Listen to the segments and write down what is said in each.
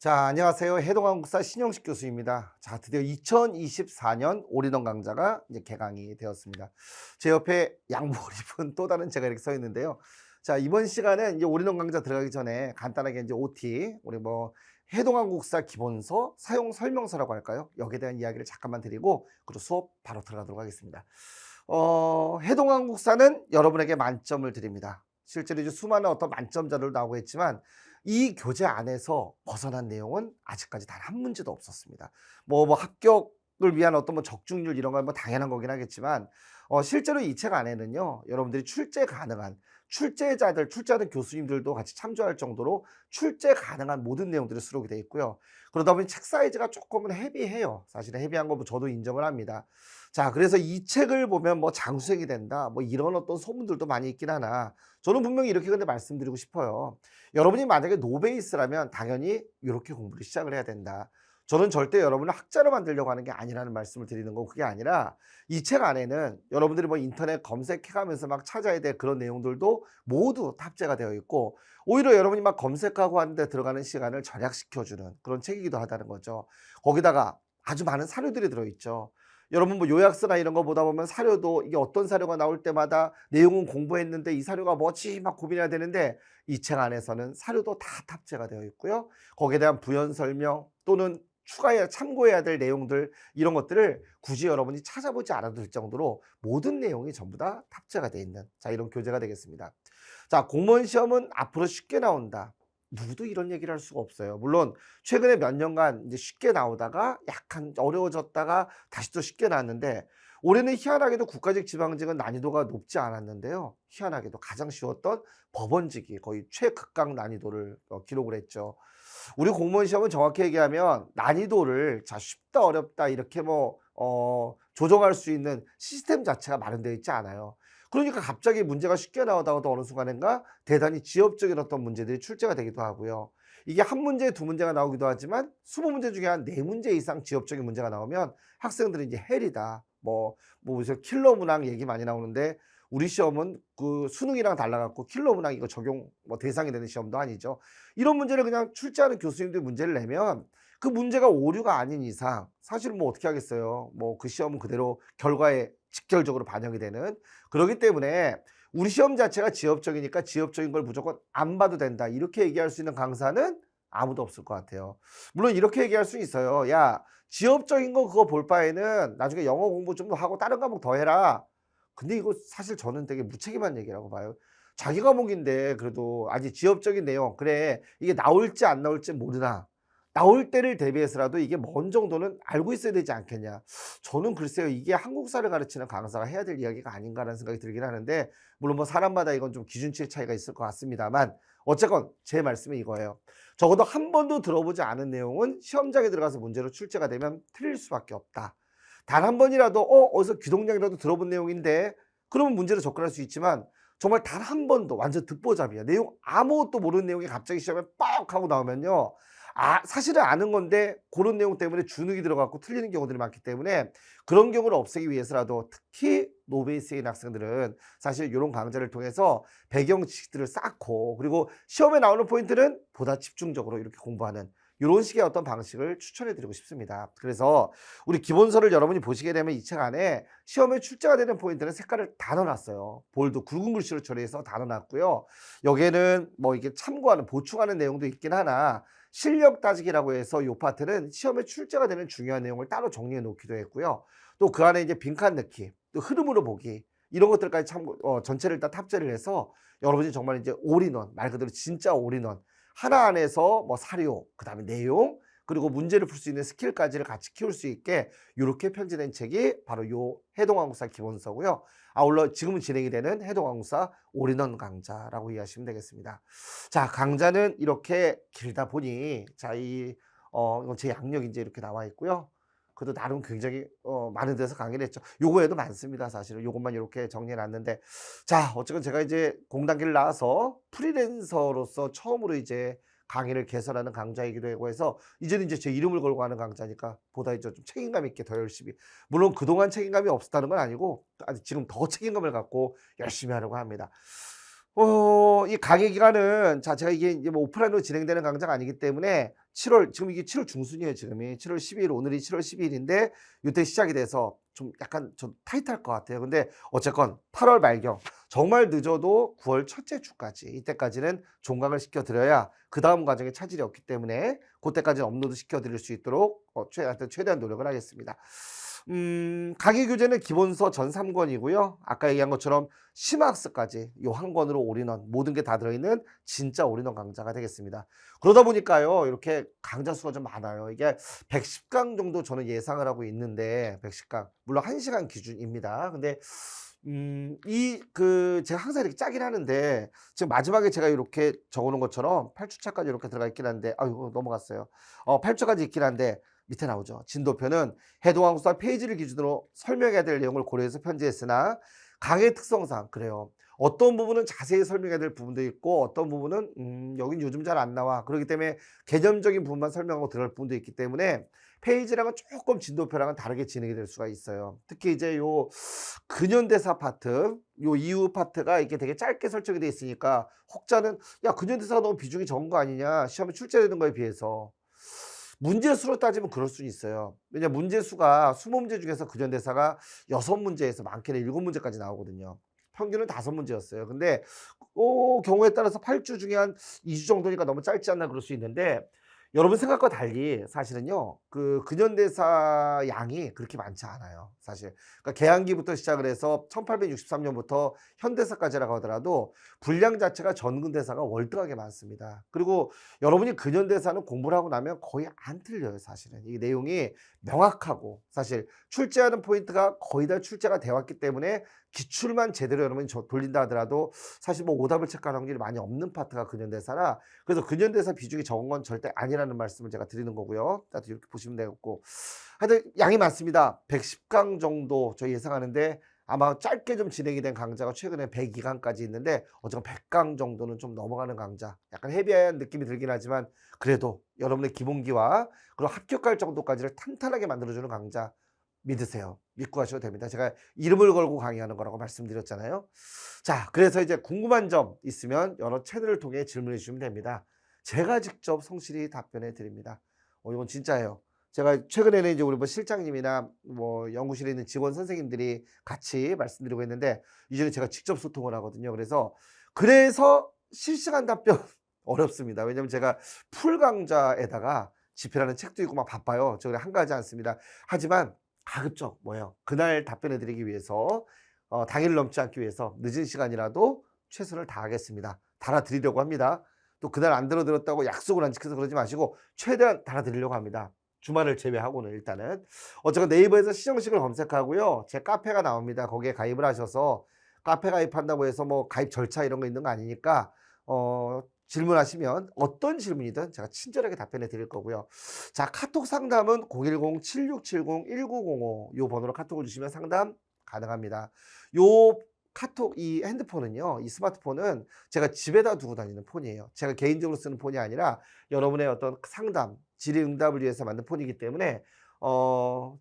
자, 안녕하세요. 해동한국사 신영식 교수입니다. 자, 드디어 2024년 올인원 강좌가 이제 개강이 되었습니다. 제 옆에 양복을 입은 또 다른 제가 이렇게 서 있는데요. 자, 이번 시간은 이제 올인원 강좌 들어가기 전에 간단하게 이제 OT, 우리 뭐 해동한국사 기본서 사용 설명서라고 할까요? 여기에 대한 이야기를 잠깐만 드리고, 그리고 수업 바로 들어가도록 하겠습니다. 해동한국사는 여러분에게 만점을 드립니다. 실제로 이제 수많은 어떤 만점 자료도 나오고 있지만 이 교재 안에서 벗어난 내용은 아직까지 단 한 문제도 없었습니다. 뭐 합격을 위한 어떤 뭐 적중률 이런 건 뭐 당연한 거긴 하겠지만 실제로 이 책 안에는요. 여러분들이 출제 가능한 출제자들, 출제하는 교수님들도 같이 참조할 정도로 출제 가능한 모든 내용들이 수록이 되어 있고요. 그러다 보니 책 사이즈가 조금은 헤비해요. 사실은 헤비한 거 뭐 저도 인정을 합니다. 자, 그래서 이 책을 보면 뭐 장수생이 된다, 뭐 이런 어떤 소문들도 많이 있긴 하나 저는 분명히 이렇게 근데 말씀드리고 싶어요. 여러분이 만약에 노베이스라면 당연히 이렇게 공부를 시작을 해야 된다. 저는 절대 여러분을 학자로 만들려고 하는 게 아니라는 말씀을 드리는 거고, 그게 아니라 이 책 안에는 여러분들이 뭐 인터넷 검색해가면서 막 찾아야 될 그런 내용들도 모두 탑재가 되어 있고, 오히려 여러분이 막 검색하고 하는데 들어가는 시간을 절약시켜주는 그런 책이기도 하다는 거죠. 거기다가 아주 많은 사료들이 들어있죠. 여러분 뭐 요약서나 이런 거 보다 보면 사료도 이게 어떤 사료가 나올 때마다 내용은 공부했는데 이 사료가 뭐지 막 고민해야 되는데, 이 책 안에서는 사료도 다 탑재가 되어 있고요. 거기에 대한 부연 설명 또는 추가해야 참고해야 될 내용들, 이런 것들을 굳이 여러분이 찾아보지 않아도 될 정도로 모든 내용이 전부 다 탑재가 되어 있는, 자, 이런 교재가 되겠습니다. 자, 공무원 시험은 앞으로 쉽게 나온다. 누구도 이런 얘기를 할 수가 없어요. 물론 최근에 몇 년간 이제 쉽게 나오다가 약간 어려워졌다가 다시 또 쉽게 나왔는데, 올해는 희한하게도 국가직 지방직은 난이도가 높지 않았는데요. 희한하게도 가장 쉬웠던 법원직이 거의 최극강 난이도를 기록을 했죠. 우리 공무원 시험은 정확히 얘기하면 난이도를 자 쉽다 어렵다 이렇게 조정할 수 있는 시스템 자체가 마련되어 있지 않아요. 그러니까 갑자기 문제가 쉽게 나오다가도 어느 순간인가 대단히 지엽적인 어떤 문제들이 출제가 되기도 하고요. 이게 한 문제, 두 문제가 나오기도 하지만 20문제 중에 한 4문제 이상 지엽적인 문제가 나오면 학생들은 이제 헬이다. 무슨 킬러 문항 얘기 많이 나오는데, 우리 시험은 그 수능이랑 달라 갖고 킬러 문항 이거 적용 대상이 되는 시험도 아니죠. 이런 문제를 그냥 출제하는 교수님들이 문제를 내면 그 문제가 오류가 아닌 이상 사실 뭐 어떻게 하겠어요. 뭐 그 시험은 그대로 결과에 직결적으로 반영이 되는, 그렇기 때문에 우리 시험 자체가 지엽적이니까 지엽적인 걸 무조건 안 봐도 된다, 이렇게 얘기할 수 있는 강사는 아무도 없을 것 같아요. 물론 이렇게 얘기할 수 있어요. 야, 지엽적인 거 그거 볼 바에는 나중에 영어 공부 좀 더 하고 다른 과목 더 해라. 근데 이거 사실 저는 되게 무책임한 얘기라고 봐요. 자기 과목인데 그래도 아직 지엽적인 내용, 그래 이게 나올지 안 나올지 모르나, 나올 때를 대비해서라도 이게 뭔 정도는 알고 있어야 되지 않겠냐. 저는 글쎄요, 이게 한국사를 가르치는 강사가 해야 될 이야기가 아닌가라는 생각이 들긴 하는데, 물론 뭐 사람마다 이건 좀 기준치의 차이가 있을 것 같습니다만, 어쨌건 제 말씀은 이거예요. 적어도 한 번도 들어보지 않은 내용은 시험장에 들어가서 문제로 출제가 되면 틀릴 수밖에 없다. 단 한 번이라도 어디서 귀동량이라도 들어본 내용인데 그러면 문제로 접근할 수 있지만, 정말 단 한 번도 완전 듣보잡이야. 내용 아무것도 모르는 내용이 갑자기 시험에 빡 하고 나오면요. 사실은 아는 건데 고런 내용 때문에 주눅이 들어 갖고 틀리는 경우들이 많기 때문에, 그런 경우를 없애기 위해서라도 특히 노베이스인 학생들은 사실 요런 강좌를 통해서 배경 지식들을 쌓고, 그리고 시험에 나오는 포인트는 보다 집중적으로 이렇게 공부하는 요런 식의 어떤 방식을 추천해 드리고 싶습니다. 그래서 우리 기본서를 여러분이 보시게 되면 이 책 안에 시험에 출제가 되는 포인트는 색깔을 다 넣어 놨어요. 볼드 굵은 글씨로 처리해서 다 넣어 놨고요. 여기에는 뭐 이게 참고하는 보충하는 내용도 있긴 하나, 실력 따지기라고 해서 요 파트는 시험에 출제가 되는 중요한 내용을 따로 정리해 놓기도 했고요. 또 그 안에 이제 빈칸 넣기, 또 흐름으로 보기, 이런 것들까지 참고 전체를 다 탑재를 해서 여러분이 정말 이제 올인원, 말 그대로 진짜 올인원 하나 안에서 뭐 사료, 그다음에 내용, 그리고 문제를 풀 수 있는 스킬까지를 같이 키울 수 있게 요렇게 편집된 책이 바로 요 해동한국사 기본서고요. 아울러 지금은 진행이 되는 해동한국사 올인원 강좌라고 이해하시면 되겠습니다. 자, 강좌는 이렇게 길다 보니 자, 이건 제 양력이 이제 이렇게 나와 있고요. 그래도 나름 굉장히 많은 데서 강의를 했죠. 요거 외에도 많습니다. 사실은 요것만 이렇게 정리해 놨는데, 자, 어쨌건 제가 이제 공단기를 나와서 프리랜서로서 처음으로 이제 강의를 개설하는 강좌이기도 하고 해서, 이제는 이제 제 이름을 걸고 하는 강좌니까 보다 이제 좀 책임감 있게 더 열심히, 물론 그동안 책임감이 없었다는 건 아니고 아직 지금 더 책임감을 갖고 열심히 하려고 합니다. 이 강의 기간은 자 제가 이게 이제 뭐 오프라인으로 진행되는 강좌가 아니기 때문에 7월 지금 이게 7월 중순이에요 지금이. 7월 12일 오늘이 7월 12일인데 요때 시작이 돼서 좀 약간 좀 타이트할 것 같아요. 근데 어쨌건 8월 말경 정말 늦어도 9월 첫째 주까지 이때까지는 종강을 시켜 드려야 그다음 과정에 차질이 없기 때문에 고때까지는 업로드 시켜 드릴 수 있도록 하여튼 최대한 노력을 하겠습니다. 강의 교재는 기본서 전 3권이고요. 아까 얘기한 것처럼 심화학습까지 요 한 권으로 올인원 모든 게 다 들어있는 진짜 올인원 강좌가 되겠습니다. 그러다 보니까요. 이렇게 강좌 수가 좀 많아요. 이게 110강 정도 저는 예상을 하고 있는데 110강 물론 1시간 기준입니다. 근데 제가 항상 이렇게 짜긴 하는데 지금 마지막에 제가 이렇게 적어 놓은 것처럼 8주차까지 이렇게 들어가 있긴 한데 아이고 넘어갔어요. 8주까지 있긴 한데 밑에 나오죠. 진도표는 해당 항수사 페이지를 기준으로 설명해야 될 내용을 고려해서 편집했으나 강의 특성상 그래요. 어떤 부분은 자세히 설명해야 될 부분도 있고 어떤 부분은 여긴 요즘 잘 안 나와. 그렇기 때문에 개념적인 부분만 설명하고 들어갈 부분도 있기 때문에 페이지랑은 조금 진도표랑은 다르게 진행이 될 수가 있어요. 특히 이제 요 근현대사 파트, 요 이후 파트가 이렇게 되게 짧게 설정이 돼 있으니까 혹자는 야 근현대사가 너무 비중이 적은 거 아니냐 시험에 출제되는 거에 비해서 문제수로 따지면 그럴 수 있어요. 왜냐면 문제수가 20문제 중에서 근현대사가 6문제에서 많게는 7문제까지 나오거든요. 평균은 5문제였어요. 근데 경우에 따라서 8주 중에 한 2주 정도니까 너무 짧지 않나 그럴 수 있는데 여러분 생각과 달리 사실은요. 그 근현대사 양이 그렇게 많지 않아요. 사실. 그러니까 개항기부터 시작을 해서 1863년부터 현대사까지라고 하더라도 분량 자체가 전근대사가 월등하게 많습니다. 그리고 여러분이 근현대사는 공부를 하고 나면 거의 안 틀려요, 사실은. 이 내용이 명확하고 사실 출제하는 포인트가 거의 다 출제가 되어 왔기 때문에 기출만 제대로 여러분이 돌린다 하더라도 사실 뭐 오답을 체크할 확률이 많이 없는 파트가 근현대사라 그래서 근현대사 비중이 적은 건 절대 아니라는 말씀을 제가 드리는 거고요. 나도 이렇게 보시면 되겠고. 하여튼 양이 많습니다. 110강 정도 저희 예상하는데 아마 짧게 좀 진행이 된 강좌가 최근에 102강까지 있는데 어쨌든 100강 정도는 좀 넘어가는 강좌. 약간 헤비한 느낌이 들긴 하지만 그래도 여러분의 기본기와 그리고 합격할 정도까지를 탄탄하게 만들어주는 강좌 믿으세요. 믿고 하셔도 됩니다. 제가 이름을 걸고 강의하는 거라고 말씀드렸잖아요. 자, 그래서 이제 궁금한 점 있으면 여러 채널을 통해 질문해 주시면 됩니다. 제가 직접 성실히 답변해 드립니다. 이건 진짜예요. 제가 최근에는 이제 우리 뭐 실장님이나 뭐 연구실에 있는 직원 선생님들이 같이 말씀드리고 있는데 이제는 제가 직접 소통을 하거든요. 그래서 실시간 답변 어렵습니다. 왜냐면 제가 풀 강좌에다가 집필하는 책도 있고 막 바빠요. 저 그래 한가하지 않습니다. 하지만 가급적 그날 답변해 드리기 위해서 당일 넘지 않기 위해서 늦은 시간이라도 최선을 다하겠습니다. 달아드리려고 합니다. 또 그날 안 들었다고 약속을 안 지켜서 그러지 마시고 최대한 달아드리려고 합니다. 주말을 제외하고는 일단은. 어쨌건 네이버에서 시정식을 검색하고요. 제 카페가 나옵니다. 거기에 가입을 하셔서 카페 가입한다고 해서 뭐 가입 절차 이런 거 있는 거 아니니까 질문하시면 어떤 질문이든 제가 친절하게 답변해 드릴 거고요. 자, 카톡 상담은 010-7670-1905 요 번호로 카톡을 주시면 상담 가능합니다. 요 카톡 이 핸드폰은요. 이 스마트폰은 제가 집에다 두고 다니는 폰이에요. 제가 개인적으로 쓰는 폰이 아니라 여러분의 어떤 상담, 질의응답을 위해서 만든 폰이기 때문에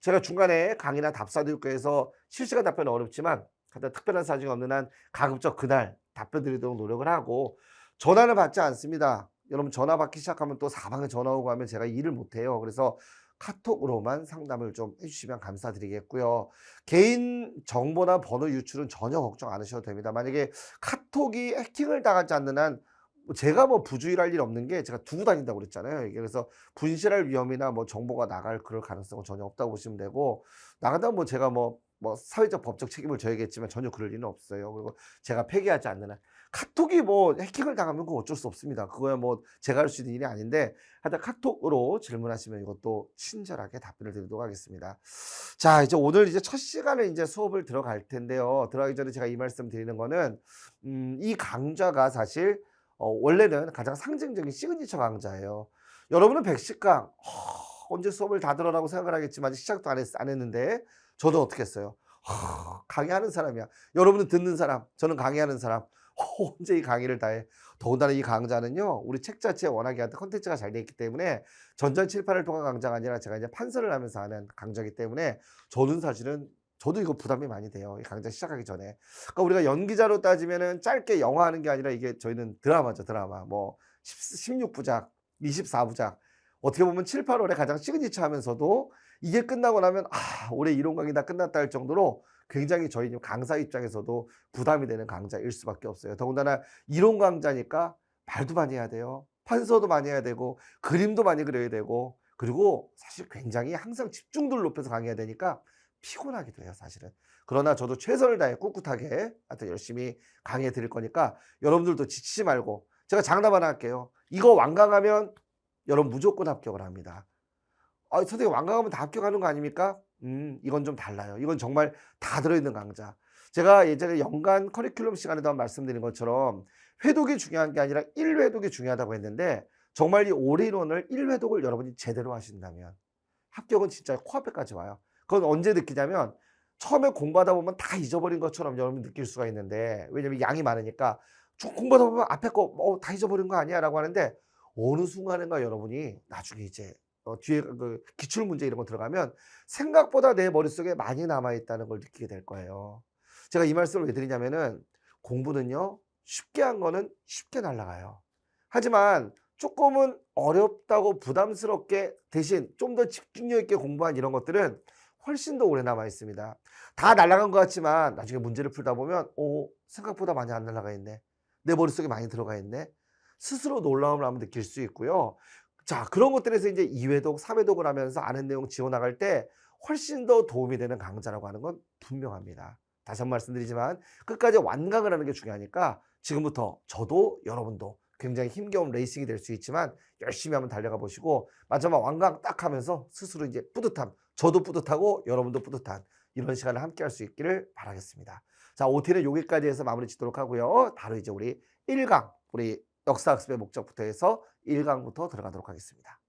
제가 중간에 강의나 답사도 있고 해서 실시간 답변은 어렵지만 가장 특별한 사정이 없는 한 가급적 그날 답변 드리도록 노력을 하고 전화를 받지 않습니다. 여러분 전화 받기 시작하면 또 사방에 전화 오고 하면 제가 일을 못해요. 그래서 카톡으로만 상담을 좀 해주시면 감사드리겠고요. 개인 정보나 번호 유출은 전혀 걱정 안 하셔도 됩니다. 만약에 카톡이 해킹을 당하지 않는 한 제가 뭐 부주의할 일 없는 게 제가 두고 다닌다고 그랬잖아요. 이게 그래서 분실할 위험이나 뭐 정보가 나갈 그럴 가능성은 전혀 없다고 보시면 되고 나간다면 뭐 제가 뭐 사회적 법적 책임을 져야겠지만 전혀 그럴 리는 없어요. 그리고 제가 폐기하지 않는 한 카톡이 뭐 해킹을 당하면 그건 어쩔 수 없습니다. 그거야 뭐 제가 할 수 있는 일이 아닌데 하여튼 카톡으로 질문하시면 이것도 친절하게 답변을 드리도록 하겠습니다. 자, 이제 오늘 이제 첫 시간에 이제 수업을 들어갈 텐데요. 들어가기 전에 제가 이 말씀 드리는 거는 이 강좌가 사실 원래는 가장 상징적인 시그니처 강좌예요. 여러분은 110강 언제 수업을 다 들어라고 생각을 하겠지만 시작도 안 했는데 저도 어떻게 했어요? 강의하는 사람이야. 여러분은 듣는 사람, 저는 강의하는 사람. 언제 이 강의를 다 해? 더군다나 이 강좌는요, 우리 책 자체에 워낙에 컨텐츠가 잘 돼 있기 때문에 전자칠판을 통한 강좌가 아니라 제가 이제 판서를 하면서 하는 강좌이기 때문에 저는 사실은 저도 이거 부담이 많이 돼요, 이 강좌 시작하기 전에. 그러니까 우리가 연기자로 따지면은 짧게 영화 하는 게 아니라 이게 저희는 드라마죠, 드라마. 뭐 16부작, 24부작. 어떻게 보면 7-8월에 가장 시그니처 하면서도 이게 끝나고 나면 '아 올해 이론 강의 다 끝났다.' 할 정도로 굉장히 저희 강사 입장에서도 부담이 되는 강좌일 수밖에 없어요. 더군다나 이론 강좌니까 말도 많이 해야 돼요. 판서도 많이 해야 되고 그림도 많이 그려야 되고 그리고 사실 굉장히 항상 집중도를 높여서 강의해야 되니까 피곤하기도 해요, 사실은. 그러나 저도 최선을 다해 꿋꿋하게 하여튼 열심히 강의해 드릴 거니까 여러분들도 지치지 말고 제가 장담 하나 할게요. 이거 완강하면 여러분 무조건 합격을 합니다. "아 선생님 완강하면 다 합격하는 거 아닙니까?" 이건 좀 달라요. 이건 정말 다 들어있는 강좌. 제가 예전에 연간 커리큘럼 시간에도 말씀드린 것처럼 회독이 중요한 게 아니라 1회독이 중요하다고 했는데 정말 이 올인원을 1회독을 여러분이 제대로 하신다면 합격은 진짜 코앞에까지 와요. 그건 언제 느끼냐면 처음에 공부하다 보면 다 잊어버린 것처럼 여러분이 느낄 수가 있는데 왜냐면 양이 많으니까 쭉 공부하다 보면 앞에 거 다 잊어버린 거 아니야?"라고 하는데 어느 순간인가 여러분이 나중에 이제 뒤에 그 기출 문제 이런 거 들어가면 생각보다 내 머릿속에 많이 남아 있다는 걸 느끼게 될 거예요. 제가 이 말씀을 왜 드리냐면은 공부는요. 쉽게 한 거는 쉽게 날아가요. 하지만 쪼끔은 어렵다고 부담스럽게 대신 좀 더 집중력 있게 공부한 이런 것들은 훨씬 더 오래 남아 있습니다. 다 날아간 것 같지만 나중에 문제를 풀다 보면 '오 생각보다 많이 안 날아가 있네. 내 머릿속에 많이 들어가 있네.' 스스로 놀라움을 한번 느낄 수 있고요. 자 그런 것들에서 이제 2 회독, 3 회독을 하면서 아는 내용 지워 나갈 때 훨씬 더 도움이 되는 강좌라고 하는 건 분명합니다. 다시 한 번 말씀드리지만 끝까지 완강을 하는 게 중요하니까 지금부터 저도 여러분도 굉장히 힘겨운 레이싱이 될 수 있지만 열심히 한번 달려가 보시고 마지막 완강 딱 하면서 스스로 이제 뿌듯함, 저도 뿌듯하고 여러분도 뿌듯한 이런 시간을 함께 할 수 있기를 바라겠습니다. 자 OT는 여기까지 해서 마무리 짓도록 하고요. 바로 이제 우리 1강 우리 역사학습의 목적부터 해서 1강부터 들어가도록 하겠습니다.